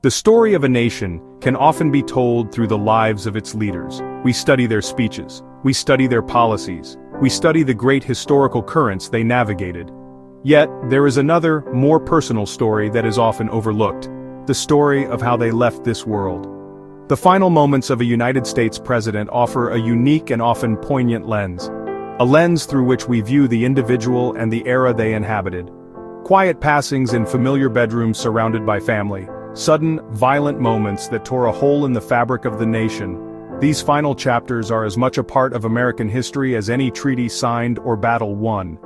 The story of a nation can often be told through the lives of its leaders. We study their speeches, we study their policies, we study the great historical currents they navigated. Yet, there is another, more personal story that is often overlooked. The story of how they left this world. The final moments of a United States president offer a unique and often poignant lens. A lens through which we view the individual and the era they inhabited. Quiet passings in familiar bedrooms surrounded by family. Sudden, violent moments that tore a hole in the fabric of the nation. These final chapters are as much a part of American history as any treaty signed or battle won.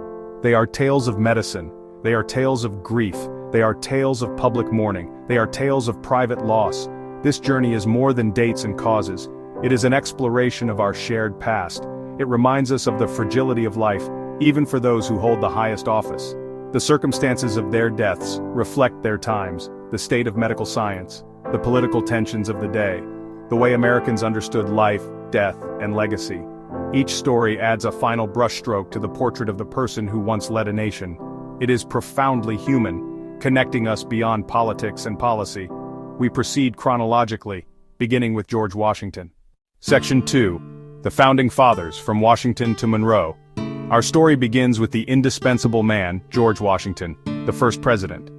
They are tales of medicine. They are tales of grief. They are tales of public mourning. They are tales of private loss. This journey is more than dates and causes. It is an exploration of our shared past. It reminds us of the fragility of life, even for those who hold the highest office. The circumstances of their deaths reflect their times, the state of medical science, the political tensions of the day, the way Americans understood life, death, and legacy. Each story adds a final brushstroke to the portrait of the person who once led a nation. It is profoundly human, connecting us beyond politics and policy. We proceed chronologically, beginning with George Washington. Section 2. The Founding Fathers, from Washington to Monroe. Our story begins with the indispensable man, George Washington, the first president.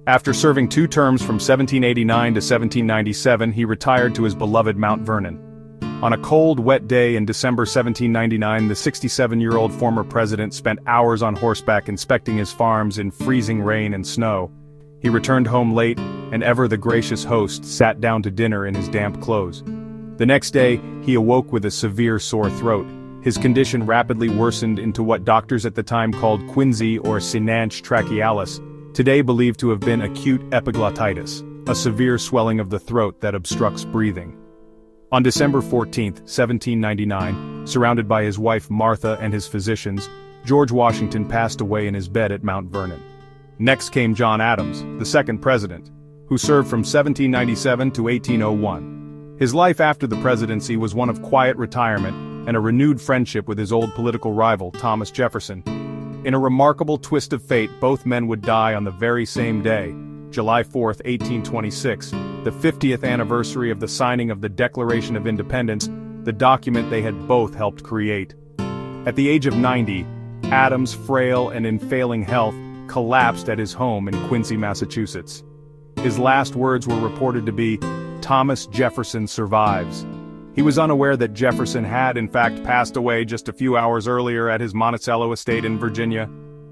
After serving 2 terms from 1789 to 1797, he retired to his beloved Mount Vernon. On a cold, wet day in December 1799, the 67-year-old former president spent hours on horseback inspecting his farms in freezing rain and snow. He returned home late, and ever the gracious host sat down to dinner in his damp clothes. The next day, he awoke with a severe sore throat. His condition rapidly worsened into what doctors at the time called quinsy or Sinanche trachealis, today believed to have been acute epiglottitis, a severe swelling of the throat that obstructs breathing. On December 14, 1799, surrounded by his wife Martha and his physicians, George Washington passed away in his bed at Mount Vernon. Next came John Adams, the second president, who served from 1797 to 1801. His life after the presidency was one of quiet retirement and a renewed friendship with his old political rival, Thomas Jefferson. In a remarkable twist of fate, both men would die on the very same day, July 4, 1826, the 50th anniversary of the signing of the Declaration of Independence, the document they had both helped create. At the age of 90, Adams, frail and in failing health, collapsed at his home in Quincy, Massachusetts. His last words were reported to be, "Thomas Jefferson survives." He was unaware that Jefferson had in fact passed away just a few hours earlier at his Monticello estate in Virginia.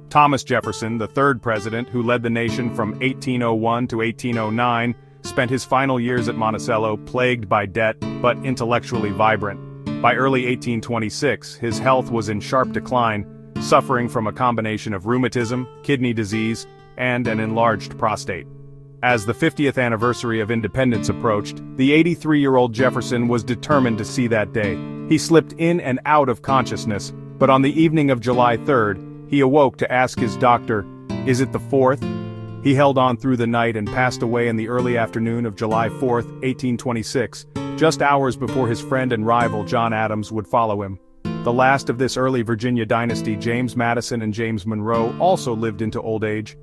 Thomas Jefferson, the third president who led the nation from 1801 to 1809, spent his final years at Monticello plagued by debt, but intellectually vibrant. By early 1826, his health was in sharp decline, suffering from a combination of rheumatism, kidney disease, and an enlarged prostate. As the 50th anniversary of independence approached, the 83-year-old Jefferson was determined to see that day. He slipped in and out of consciousness, but on the evening of July 3rd, he awoke to ask his doctor, "Is it the 4th?" He held on through the night and passed away in the early afternoon of July 4th, 1826, just hours before his friend and rival John Adams would follow him. The last of this early Virginia dynasty, James Madison and James Monroe, also lived into old age.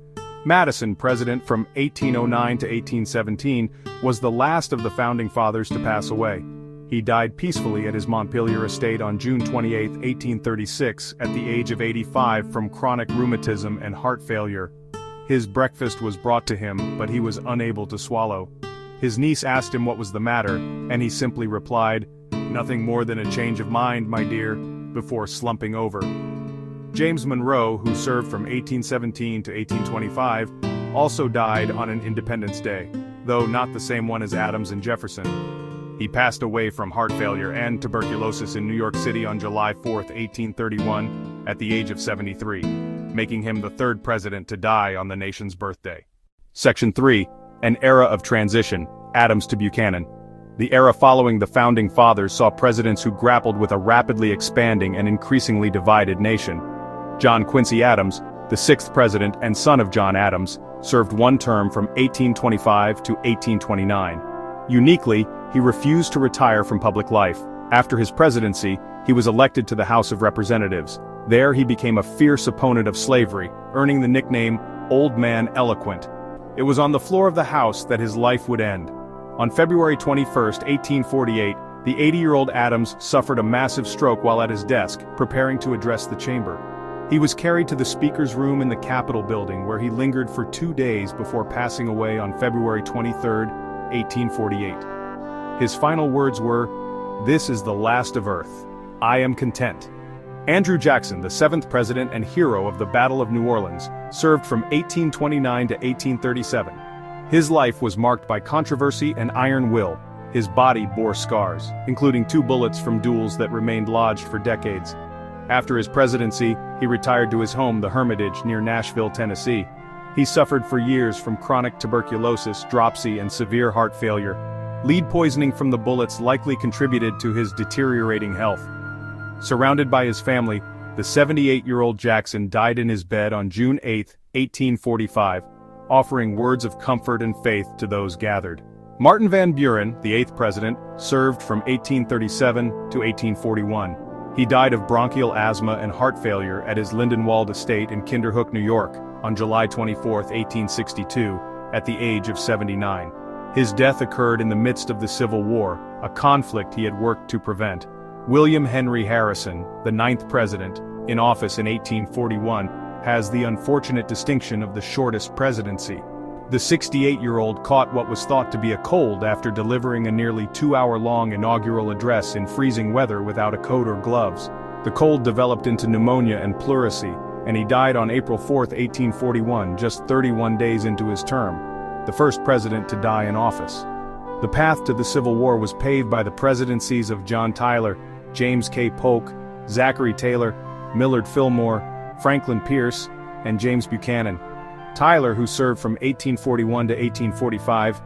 Madison, president from 1809 to 1817, was the last of the founding fathers to pass away. He died peacefully at his Montpelier estate on June 28, 1836, at the age of 85 from chronic rheumatism and heart failure. His breakfast was brought to him, but he was unable to swallow. His niece asked him what was the matter, and he simply replied, "Nothing more than a change of mind, my dear," before slumping over. James Monroe, who served from 1817 to 1825, also died on an Independence Day, though not the same one as Adams and Jefferson. He passed away from heart failure and tuberculosis in New York City on July 4, 1831, at the age of 73, making him the third president to die on the nation's birthday. Section 3. An Era of Transition, Adams to Buchanan. The era following the Founding Fathers saw presidents who grappled with a rapidly expanding and increasingly divided nation. John Quincy Adams, the sixth president and son of John Adams, served 1 term from 1825 to 1829. Uniquely, he refused to retire from public life. After his presidency, he was elected to the House of Representatives. There he became a fierce opponent of slavery, earning the nickname Old Man Eloquent. It was on the floor of the House that his life would end. On February 21, 1848, the 80-year-old Adams suffered a massive stroke while at his desk, preparing to address the chamber. He was carried to the Speaker's room in the Capitol building where he lingered for 2 days before passing away on February 23, 1848. His final words were, "This is the last of Earth. I am content." Andrew Jackson, the 7th president and hero of the Battle of New Orleans, served from 1829 to 1837. His life was marked by controversy and iron will. His body bore scars, including 2 bullets from duels that remained lodged for decades. After his presidency, he retired to his home, the Hermitage, near Nashville, Tennessee. He suffered for years from chronic tuberculosis, dropsy, and severe heart failure. Lead poisoning from the bullets likely contributed to his deteriorating health. Surrounded by his family, the 78-year-old Jackson died in his bed on June 8, 1845, offering words of comfort and faith to those gathered. Martin Van Buren, the 8th president, served from 1837 to 1841. He died of bronchial asthma and heart failure at his Lindenwold estate in Kinderhook, New York, on July 24, 1862, at the age of 79. His death occurred in the midst of the Civil War, a conflict he had worked to prevent. William Henry Harrison, the 9th president, in office in 1841, has the unfortunate distinction of the shortest presidency. The 68-year-old caught what was thought to be a cold after delivering a nearly 2-hour-long inaugural address in freezing weather without a coat or gloves. The cold developed into pneumonia and pleurisy, and he died on April 4, 1841, just 31 days into his term, the first president to die in office. The path to the Civil War was paved by the presidencies of John Tyler, James K. Polk, Zachary Taylor, Millard Fillmore, Franklin Pierce, and James Buchanan. Tyler, who served from 1841 to 1845,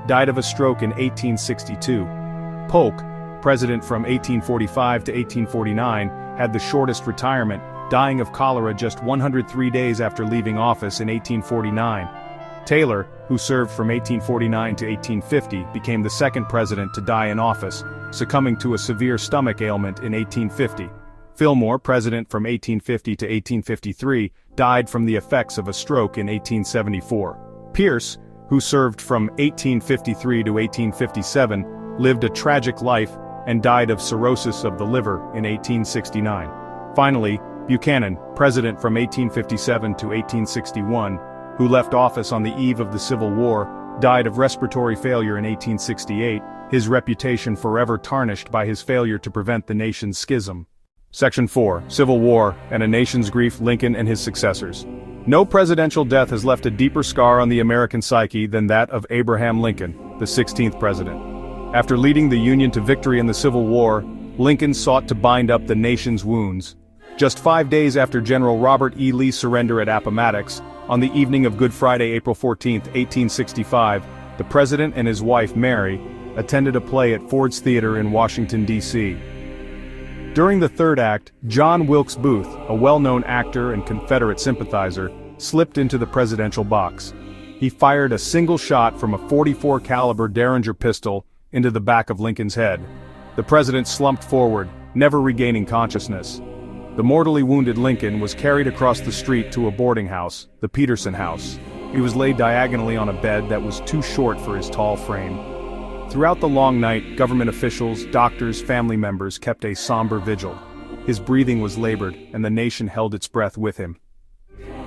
died of a stroke in 1862. Polk, president from 1845 to 1849, had the shortest retirement, dying of cholera just 103 days after leaving office in 1849. Taylor, who served from 1849 to 1850, became the second president to die in office, succumbing to a severe stomach ailment in 1850. Fillmore, president from 1850 to 1853, died from the effects of a stroke in 1874. Pierce, who served from 1853 to 1857, lived a tragic life and died of cirrhosis of the liver in 1869. Finally, Buchanan, president from 1857 to 1861, who left office on the eve of the Civil War, died of respiratory failure in 1868, his reputation forever tarnished by his failure to prevent the nation's schism. Section 4, Civil War and a Nation's Grief, Lincoln and his Successors. No presidential death has left a deeper scar on the American psyche than that of Abraham Lincoln, the 16th president. After leading the Union to victory in the Civil War, Lincoln sought to bind up the nation's wounds. Just 5 days after General Robert E. Lee's surrender at Appomattox, on the evening of Good Friday, April 14, 1865, the president and his wife, Mary, attended a play at Ford's Theater in Washington, D.C. During the third act, John Wilkes Booth, a well-known actor and Confederate sympathizer, slipped into the presidential box. He fired a single shot from a .44 caliber Derringer pistol into the back of Lincoln's head. The president slumped forward, never regaining consciousness. The mortally wounded Lincoln was carried across the street to a boarding house, the Peterson House. He was laid diagonally on a bed that was too short for his tall frame. Throughout the long night, government officials, doctors, family members kept a somber vigil. His breathing was labored, and the nation held its breath with him.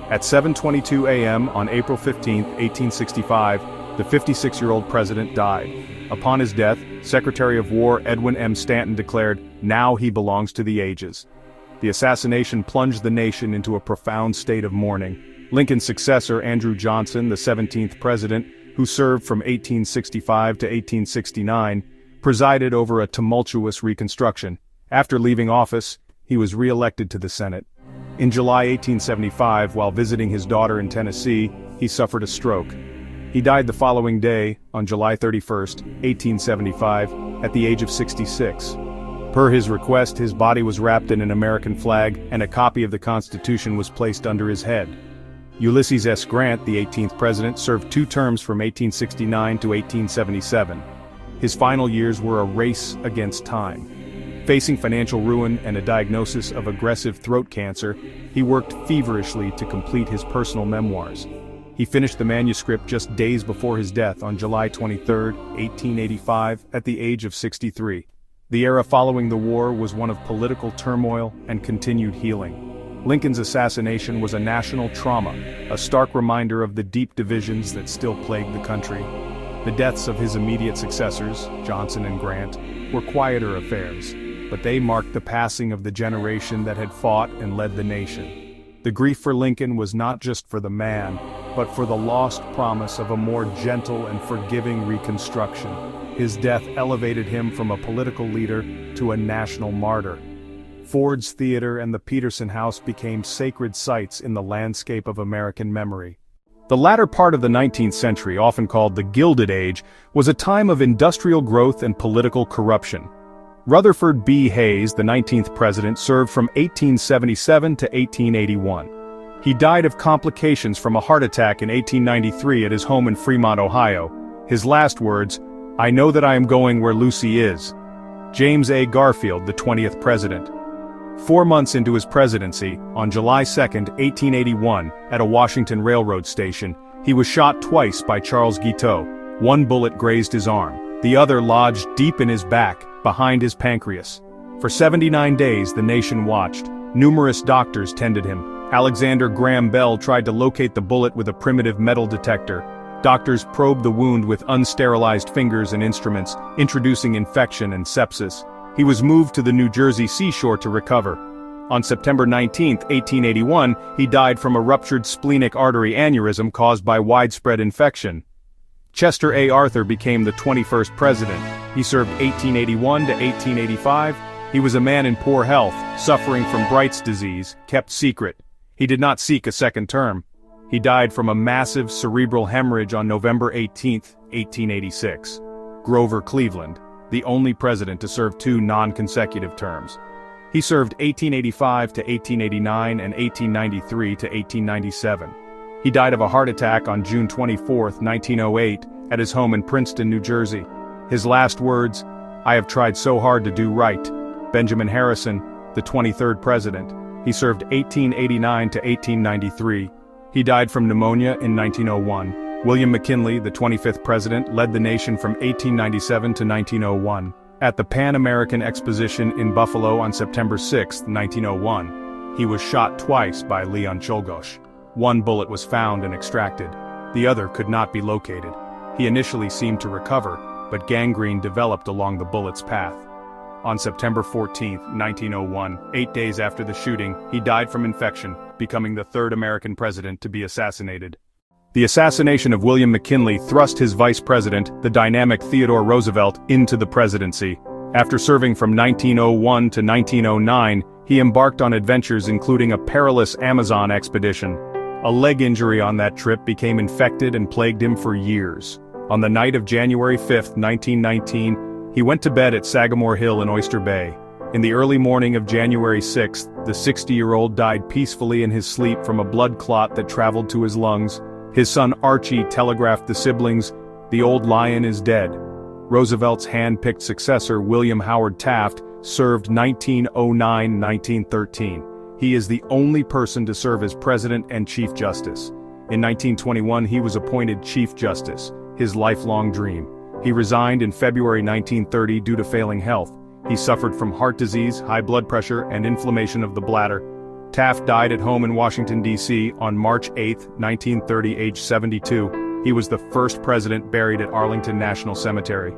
At 7:22 a.m. on April 15, 1865, the 56-year-old president died. Upon his death, Secretary of War Edwin M. Stanton declared, "Now he belongs to the ages." The assassination plunged the nation into a profound state of mourning. Lincoln's successor, Andrew Johnson, the 17th president, who served from 1865 to 1869, presided over a tumultuous Reconstruction. After leaving office, he was re-elected to the Senate. In July 1875, while visiting his daughter in Tennessee, he suffered a stroke. He died the following day, on July 31, 1875, at the age of 66. Per his request, his body was wrapped in an American flag, and a copy of the Constitution was placed under his head. Ulysses S. Grant, the 18th president, served 2 terms from 1869 to 1877. His final years were a race against time. Facing financial ruin and a diagnosis of aggressive throat cancer, he worked feverishly to complete his personal memoirs. He finished the manuscript just days before his death on July 23, 1885, at the age of 63. The era following the war was one of political turmoil and continued healing. Lincoln's assassination was a national trauma, a stark reminder of the deep divisions that still plagued the country. The deaths of his immediate successors, Johnson and Grant, were quieter affairs, but they marked the passing of the generation that had fought and led the nation. The grief for Lincoln was not just for the man, but for the lost promise of a more gentle and forgiving Reconstruction. His death elevated him from a political leader to a national martyr. Ford's Theater and the Peterson House became sacred sites in the landscape of American memory. The latter part of the 19th century, often called the Gilded Age, was a time of industrial growth and political corruption. Rutherford B. Hayes, the 19th president, served from 1877 to 1881. He died of complications from a heart attack in 1893 at his home in Fremont, Ohio. His last words, "I know that I am going where Lucy is." James A. Garfield, the 20th president. 4 months into his presidency, on July 2, 1881, at a Washington railroad station, he was shot twice by Charles Guiteau. One bullet grazed his arm. The other lodged deep in his back, behind his pancreas. For 79 days the nation watched. Numerous doctors tended him. Alexander Graham Bell tried to locate the bullet with a primitive metal detector. Doctors probed the wound with unsterilized fingers and instruments, introducing infection and sepsis. He was moved to the New Jersey seashore to recover. On September 19, 1881, he died from a ruptured splenic artery aneurysm caused by widespread infection. Chester A. Arthur became the 21st president. He served 1881 to 1885. He was a man in poor health, suffering from Bright's disease, kept secret. He did not seek a second term. He died from a massive cerebral hemorrhage on November 18, 1886. Grover Cleveland, the only president to serve 2 non-consecutive terms. He served 1885 to 1889 and 1893 to 1897. He died of a heart attack on June 24, 1908, at his home in Princeton, New Jersey. His last words, "I have tried so hard to do right." Benjamin Harrison, the 23rd president. He served 1889 to 1893. He died from pneumonia in 1901. William McKinley, the 25th president, led the nation from 1897 to 1901. At the Pan American Exposition in Buffalo on September 6, 1901, he was shot twice by Leon Czolgosz. One bullet was found and extracted. The other could not be located. He initially seemed to recover, but gangrene developed along the bullet's path. On September 14, 1901, 8 days after the shooting, he died from infection, becoming the 3rd American president to be assassinated. The assassination of William McKinley thrust his vice president, the dynamic Theodore Roosevelt, into the presidency. After serving from 1901 to 1909, he embarked on adventures including a perilous Amazon expedition. A leg injury on that trip became infected and plagued him for years. On the night of January 5, 1919, he went to bed at Sagamore Hill in Oyster Bay. In the early morning of January 6, the 60-year-old died peacefully in his sleep from a blood clot that traveled to his lungs. His son Archie telegraphed the siblings, "The old lion is dead." Roosevelt's hand-picked successor, William Howard Taft, served 1909-1913. He is the only person to serve as President and Chief Justice. In 1921 he was appointed Chief Justice, his lifelong dream. He resigned in February 1930 due to failing health. He suffered from heart disease, high blood pressure, and inflammation of the bladder. Taft died at home in Washington, D.C. on March 8, 1930, aged 72. He was the first president buried at Arlington National Cemetery.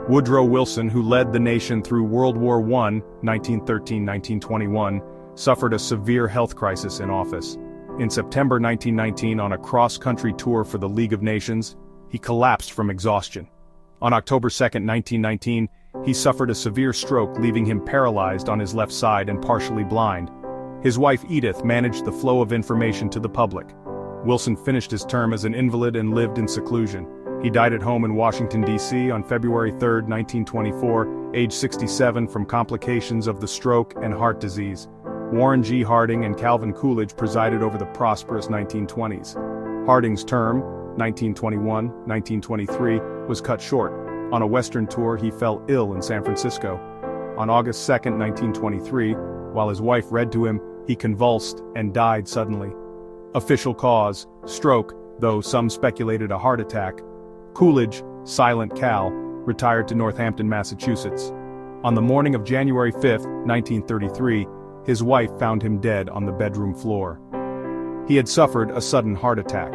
Woodrow Wilson, who led the nation through World War I, 1913-1921, suffered a severe health crisis in office. In September 1919, on a cross-country tour for the League of Nations, he collapsed from exhaustion. On October 2, 1919, he suffered a severe stroke, leaving him paralyzed on his left side and partially blind. His wife Edith managed the flow of information to the public. Wilson finished his term as an invalid and lived in seclusion. He died at home in Washington, D.C. on February 3, 1924, aged 67 from complications of the stroke and heart disease. Warren G. Harding and Calvin Coolidge presided over the prosperous 1920s. Harding's term, 1921-1923, was cut short. On a Western tour he fell ill in San Francisco. On August 2, 1923, while his wife read to him, he convulsed and died suddenly. Official cause, stroke, though some speculated a heart attack. Coolidge, Silent Cal, retired to Northampton, Massachusetts. On the morning of January 5, 1933, his wife found him dead on the bedroom floor. He had suffered a sudden heart attack.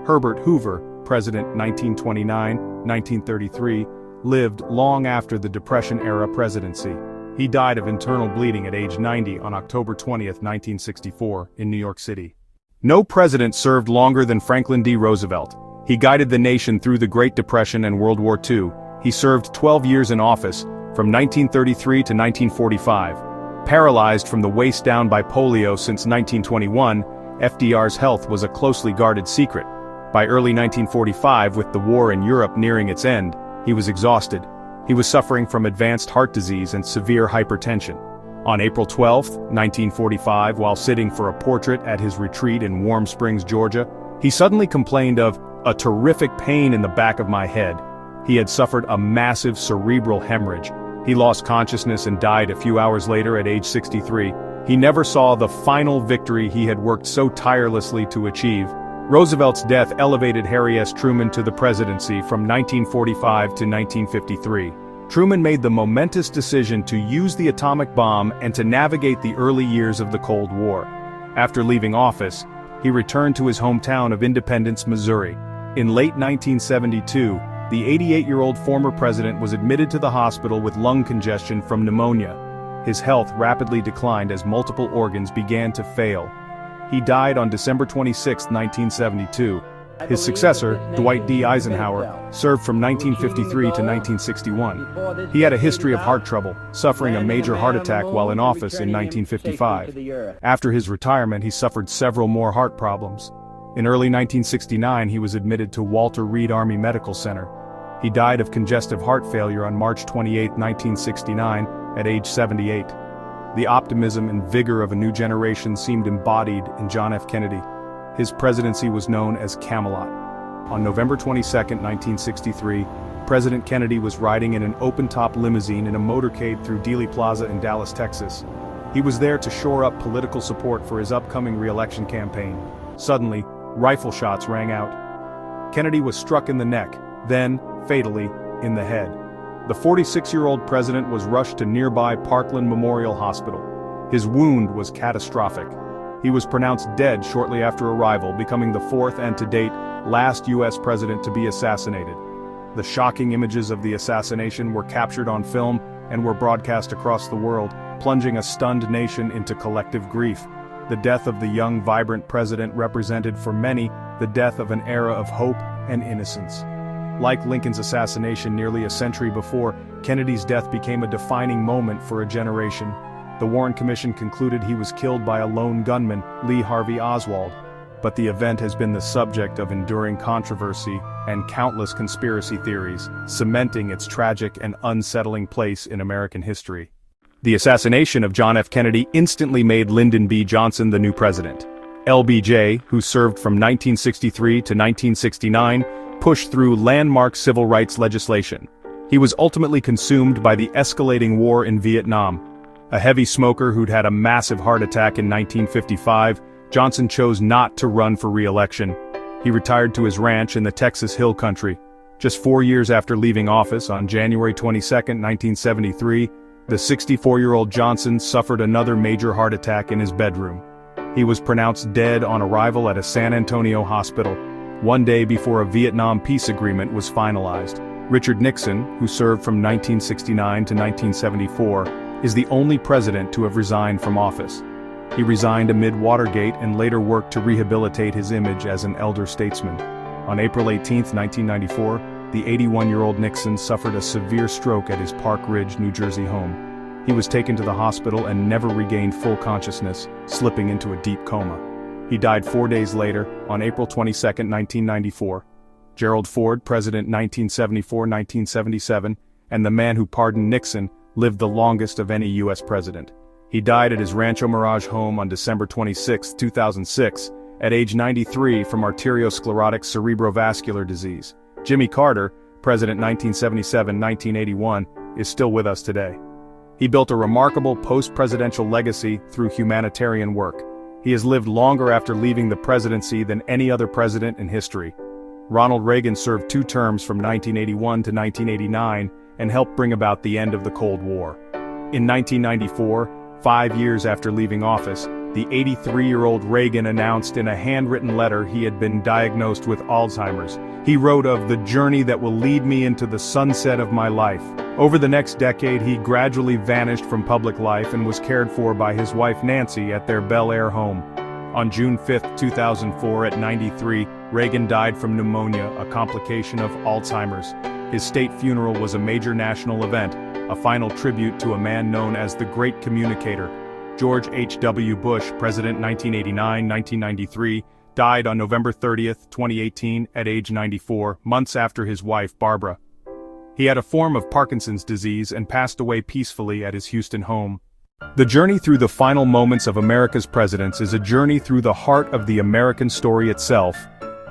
Herbert Hoover, President 1929-1933, lived long after the Depression-era presidency. He died of internal bleeding at age 90 on October 20, 1964, in New York City. No president served longer than Franklin D. Roosevelt. He guided the nation through the Great Depression and World War II. He served 12 years in office, from 1933 to 1945. Paralyzed from the waist down by polio since 1921, FDR's health was a closely guarded secret. By early 1945, with the war in Europe nearing its end, he was exhausted. He was suffering from advanced heart disease and severe hypertension. On April 12, 1945, while sitting for a portrait at his retreat in Warm Springs, Georgia, he suddenly complained of a terrific pain in the back of my head. He had suffered a massive cerebral hemorrhage. He lost consciousness and died a few hours later at age 63. He never saw the final victory he had worked so tirelessly to achieve. Roosevelt's death elevated Harry S. Truman to the presidency from 1945 to 1953. Truman made the momentous decision to use the atomic bomb and to navigate the early years of the Cold War. After leaving office, he returned to his hometown of Independence, Missouri. In late 1972, the 88-year-old former president was admitted to the hospital with lung congestion from pneumonia. His health rapidly declined as multiple organs began to fail. He died on December 26, 1972. His successor, Dwight D. Eisenhower, served from 1953 to 1961. He had a history of heart trouble, suffering a major heart attack while in office in 1955. After his retirement, he suffered several more heart problems. In early 1969, he was admitted to Walter Reed Army Medical Center. He died of congestive heart failure on March 28, 1969, at age 78. The optimism and vigor of a new generation seemed embodied in John F. Kennedy. His presidency was known as Camelot. On November 22, 1963, President Kennedy was riding in an open-top limousine in a motorcade through Dealey Plaza in Dallas, Texas. He was there to shore up political support for his upcoming re-election campaign. Suddenly, rifle shots rang out. Kennedy was struck in the neck, then, fatally, in the head. The 46-year-old president was rushed to nearby Parkland Memorial Hospital. His wound was catastrophic. He was pronounced dead shortly after arrival, becoming the fourth and to date, last U.S. president to be assassinated. The shocking images of the assassination were captured on film and were broadcast across the world, plunging a stunned nation into collective grief. The death of the young, vibrant president represented for many the death of an era of hope and innocence. Like Lincoln's assassination nearly a century before, Kennedy's death became a defining moment for a generation. The Warren Commission concluded he was killed by a lone gunman, Lee Harvey Oswald. But the event has been the subject of enduring controversy and countless conspiracy theories, cementing its tragic and unsettling place in American history. The assassination of John F. Kennedy instantly made Lyndon B. Johnson the new president. LBJ, who served from 1963 to 1969, pushed through landmark civil rights legislation. He was ultimately consumed by the escalating war in Vietnam. A heavy smoker who'd had a massive heart attack in 1955, Johnson chose not to run for re-election. He retired to his ranch in the Texas Hill Country. Just 4 years after leaving office, on January 22, 1973, the 64-year-old Johnson suffered another major heart attack in his bedroom. He was pronounced dead on arrival at a San Antonio hospital, one day before a Vietnam peace agreement was finalized. Richard Nixon, who served from 1969 to 1974, is the only president to have resigned from office. He resigned amid Watergate and later worked to rehabilitate his image as an elder statesman. On April 18, 1994, the 81-year-old Nixon suffered a severe stroke at his Park Ridge, New Jersey home. He was taken to the hospital and never regained full consciousness, slipping into a deep coma. He died 4 days later, on April 22, 1994. Gerald Ford, President 1974-1977, and the man who pardoned Nixon, lived the longest of any U.S. president. He died at his Rancho Mirage home on December 26, 2006, at age 93 from arteriosclerotic cerebrovascular disease. Jimmy Carter, President 1977-1981, is still with us today. He built a remarkable post-presidential legacy through humanitarian work. He has lived longer after leaving the presidency than any other president in history. Ronald Reagan served 2 terms from 1981 to 1989 and helped bring about the end of the Cold War. In 1994, 5 years after leaving office, the 83-year-old Reagan announced in a handwritten letter he had been diagnosed with Alzheimer's. He wrote of the journey that will lead me into the sunset of my life. Over the next decade, he gradually vanished from public life and was cared for by his wife Nancy at their Bel Air home. On June 5, 2004, at 93, Reagan died from pneumonia, a complication of Alzheimer's. His state funeral was a major national event, a final tribute to a man known as the Great Communicator. George H.W. Bush, President 1989-1993, died on November 30, 2018, at age 94, months after his wife, Barbara. He had a form of Parkinson's disease and passed away peacefully at his Houston home. The journey through the final moments of America's presidents is a journey through the heart of the American story itself.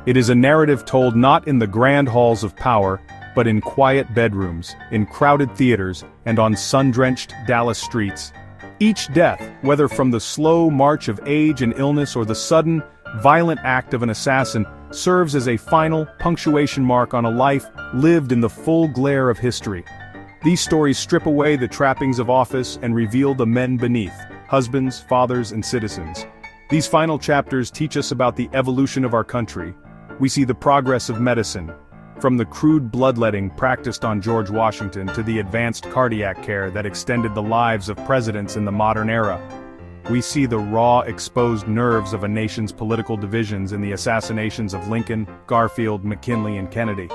It is a narrative told not in the grand halls of power, but in quiet bedrooms, in crowded theaters, and on sun-drenched Dallas streets. Each death, whether from the slow march of age and illness or the sudden, violent act of an assassin, serves as a final, punctuation mark on a life lived in the full glare of history. These stories strip away the trappings of office and reveal the men beneath, husbands, fathers, and citizens. These final chapters teach us about the evolution of our country. We see the progress of medicine, from the crude bloodletting practiced on George Washington to the advanced cardiac care that extended the lives of presidents in the modern era. We see the raw, exposed nerves of a nation's political divisions in the assassinations of Lincoln, Garfield, McKinley, and Kennedy.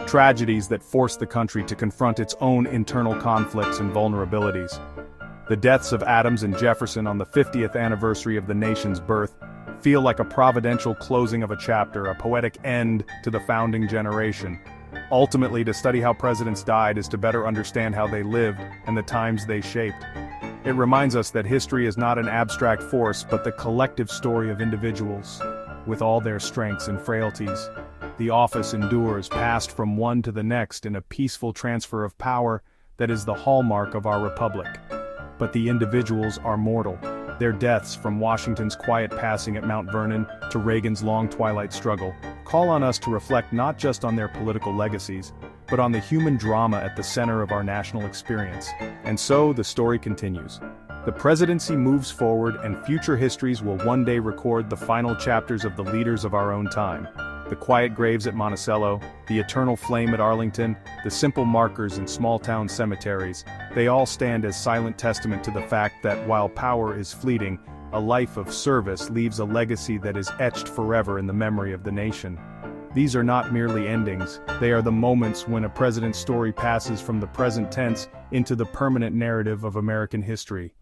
Tragedies that forced the country to confront its own internal conflicts and vulnerabilities. The deaths of Adams and Jefferson on the 50th anniversary of the nation's birth feel like a providential closing of a chapter, a poetic end to the founding generation. Ultimately, to study how presidents died is to better understand how they lived and the times they shaped. It reminds us that history is not an abstract force but the collective story of individuals. With all their strengths and frailties, the office endures, passed from one to the next in a peaceful transfer of power that is the hallmark of our republic. But the individuals are mortal. Their deaths, from Washington's quiet passing at Mount Vernon to Reagan's long twilight struggle, call on us to reflect not just on their political legacies, but on the human drama at the center of our national experience. And so, the story continues. The presidency moves forward, and future histories will one day record the final chapters of the leaders of our own time. The quiet graves at Monticello, the eternal flame at Arlington, the simple markers in small-town cemeteries, they all stand as silent testament to the fact that while power is fleeting, a life of service leaves a legacy that is etched forever in the memory of the nation. These are not merely endings, they are the moments when a president's story passes from the present tense into the permanent narrative of American history.